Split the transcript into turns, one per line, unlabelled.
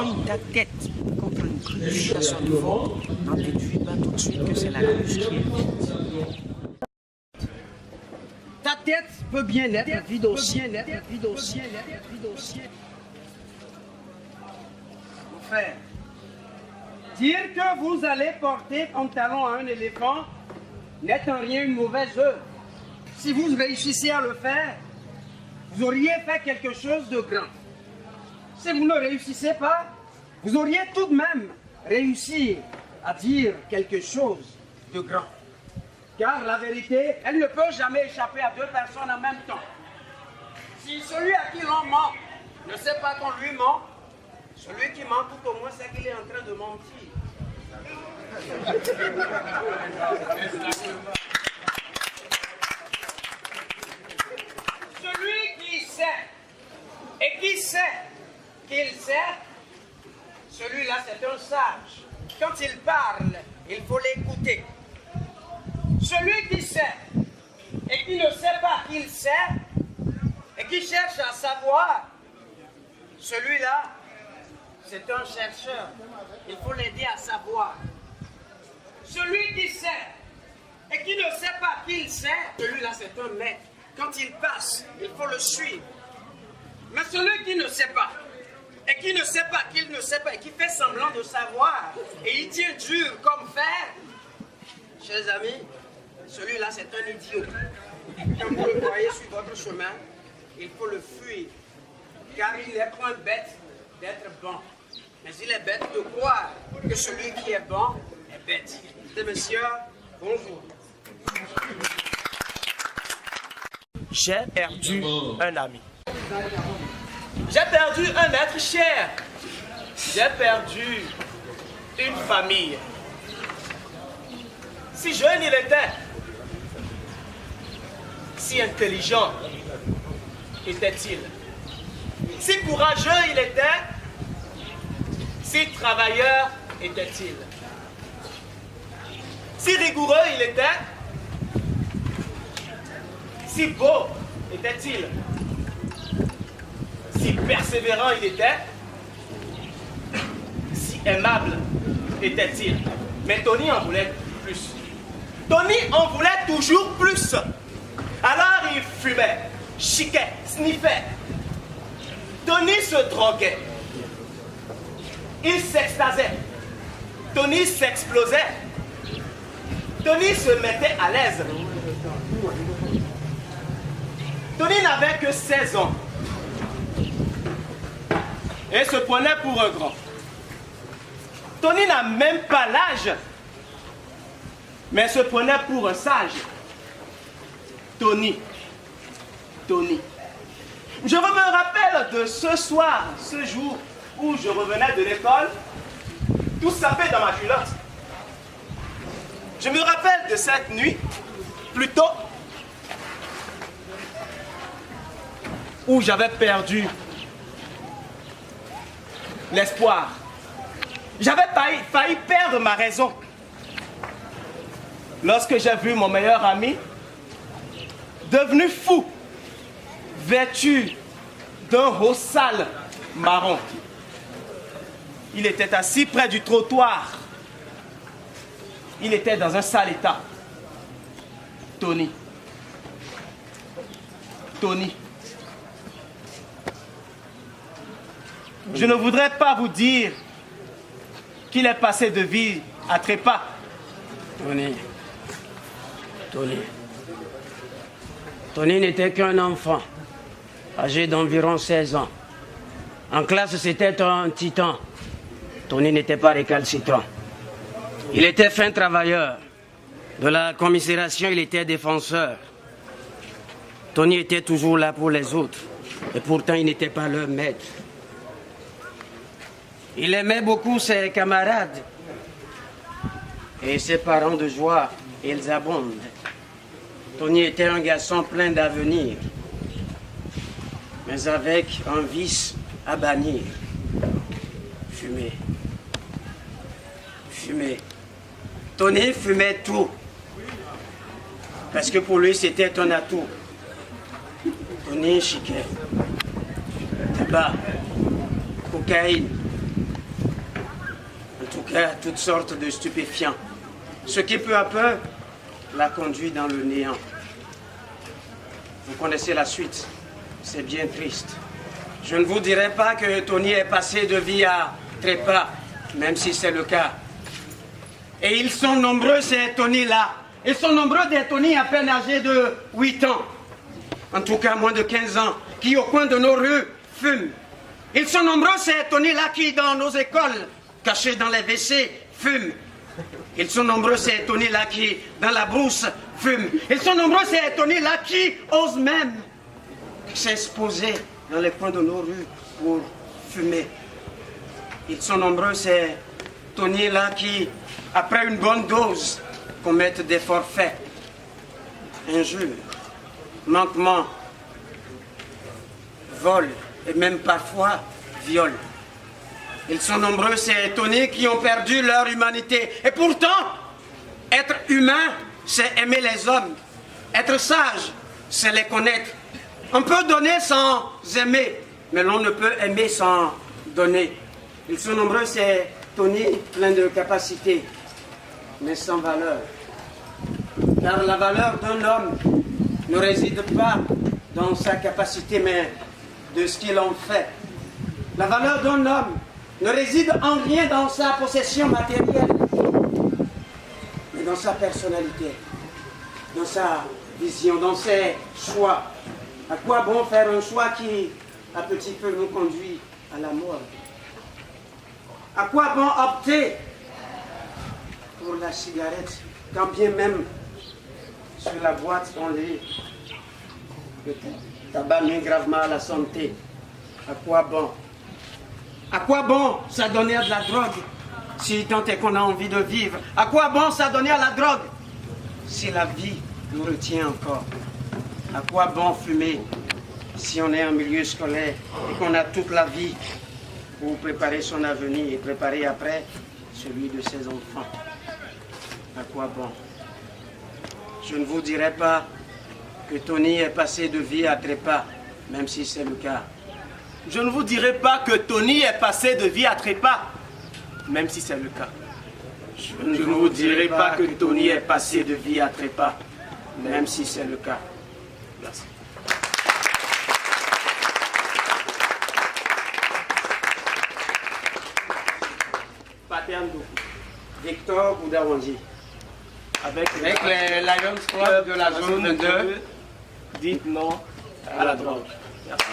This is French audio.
incline ta tête contre une cruche à son niveau, n'en déduis pas tout de suite que c'est la cruche qui est vide. Ta tête peut bien être vide aussi. Mon frère, dire que vous allez porter comme talon à un éléphant n'est en rien une mauvaise œuvre. Si vous réussissez à le faire, vous auriez fait quelque chose de grand. Si vous ne réussissez pas, vous auriez tout de même réussi à dire quelque chose de grand. Car la vérité, elle ne peut jamais échapper à deux personnes en même temps. Si celui à qui l'on ment ne sait pas qu'on lui ment, celui qui ment tout au moins sait qu'il est en train de mentir. Celui qui sait et qui sait qu'il sait, celui-là c'est un sage. Quand il parle, il faut l'écouter. Celui qui sait et qui ne sait pas qu'il sait et qui cherche à savoir, celui-là c'est un chercheur. Il faut l'aider à savoir. Celui qui sait et qui ne sait pas qu'il sait, celui-là c'est un maître. Quand il passe, il faut le suivre. Mais celui qui ne sait pas, et qui ne sait pas qu'il ne sait pas, et qui fait semblant de savoir, et il tient dur comme fer, chers amis, celui-là c'est un idiot. Quand vous le voyez sur votre chemin, il faut le fuir, car il n'est point bête d'être bon. Mais il est bête de croire que celui qui est bon est bête. Mesdames et messieurs, bonjour.
J'ai perdu un ami. J'ai perdu un être cher. J'ai perdu une famille. Si jeune il était, si intelligent était-il, si courageux il était, si travailleur était-il, si rigoureux il était, si beau était-il, si persévérant il était, si aimable était-il. Mais Tony en voulait plus. Tony en voulait toujours plus. Alors il fumait, chiquait, sniffait. Tony se droguait. Il s'extasiait. Tony s'explosait. Tony se mettait à l'aise. Tony n'avait que 16 ans et se prenait pour un grand. Tony n'a même pas l'âge, mais se prenait pour un sage. Tony. Je me rappelle de ce soir, ce jour où je revenais de l'école, tout sapé dans ma culotte. Je me rappelle de cette nuit, plutôt, où j'avais perdu l'espoir. J'avais failli perdre ma raison. Lorsque j'ai vu mon meilleur ami devenu fou, vêtu d'un haut sale marron. Il était assis près du trottoir. Il était dans un sale état. Tony. Je ne voudrais pas vous dire qu'il est passé de vie à trépas.
Tony n'était qu'un enfant, âgé d'environ 16 ans. En classe, c'était un titan. Tony n'était pas récalcitrant. Il était fin travailleur. De la commisération, il était défenseur. Tony était toujours là pour les autres. Et pourtant, il n'était pas leur maître. Il aimait beaucoup ses camarades. Et ses parents de joie, ils abondent. Tony était un garçon plein d'avenir, mais avec un vice à bannir. Fumer. Tony fumait tout, parce que pour lui c'était un atout. Tony chiquait. Tabac, cocaïne, cas toutes sortes de stupéfiants, ce qui peu à peu l'a conduit dans le néant. Vous connaissez la suite, c'est bien triste. Je ne vous dirai pas que Tony est passé de vie à trépas, même si c'est le cas. Et ils sont nombreux ces Tony-là. Ils sont nombreux des Tony à peine âgés de 8 ans, en tout cas moins de 15 ans, qui au coin de nos rues fument. Ils sont nombreux ces Tony-là qui dans nos écoles, cachés dans les WC, fument. Ils sont nombreux ces Tony-là qui dans la brousse fument. Ils sont nombreux ces Tony-là qui osent même s'exposer dans les coins de nos rues pour fumer. Ils sont nombreux ces Tony-là qui, après une bonne dose, commettent des forfaits, injures, manquements, vols et même parfois viols. Ils sont nombreux ces Tony qui ont perdu leur humanité. Et pourtant, être humain, c'est aimer les hommes. Être sage, c'est les connaître. On peut donner sans aimer, mais l'on ne peut aimer sans donner. Ils sont nombreux ces Tony pleins de capacités, mais sans valeur. Car la valeur d'un homme ne réside pas dans sa capacité, mais de ce qu'il en fait. La valeur d'un homme ne réside en rien dans sa possession matérielle, mais dans sa personnalité, dans sa vision, dans ses choix. À quoi bon faire un choix qui, à petit peu, nous conduit à la mort? À quoi bon opter pour la cigarette, quand bien même sur la boîte on lit le tabac nuit gravement à la santé? À quoi bon? À quoi bon s'adonner à de la drogue si tant est qu'on a envie de vivre? À quoi bon s'adonner à la drogue si la vie nous retient encore? À quoi bon fumer si on est en milieu scolaire et qu'on a toute la vie pour préparer son avenir et préparer après celui de ses enfants? À quoi bon? Je ne vous dirai pas que Tony est passé de vie à trépas, même si c'est le cas.
Je ne vous dirai pas que Tony est passé de vie à trépas, même si c'est le cas.
Je ne vous dirai pas que Tony est passé de vie à trépas, même si c'est le cas.
Merci.
Paterno, Victor Goudawanji.
Avec
les Lions Club de la zone 2,
dites non à la drogue. Merci.